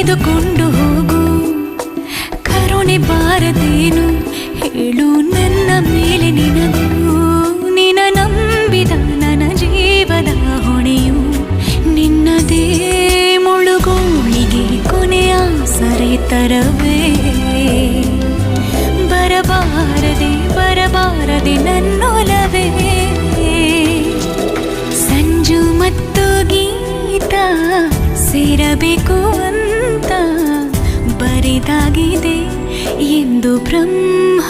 ತೆಗೆದುಕೊಂಡು ಹೋಗು. ಕರುಣೆ ಬಾರದೇನು ಹೇಳು ನನ್ನ ಮೇಲೆ ನಿನಗೂ. ನಿನ ನಂಬಿದ ನನ್ನ ಜೀವದ ಹೊಣೆಯು ನಿನ್ನದೇ ಮುಳುಗೋಳಿಗೆ ಕೊನೆಯ ಸರೆ ತರವೇ. ಬರಬಾರದೆ ನನ್ನೊಲವೇ. ಸಂಜು ಮತ್ತು ಗೀತ ಸೇರಬೇಕು ಅಂತ ಬರಿದಾಗಿದೆ ಎಂದು ಬ್ರಹ್ಮ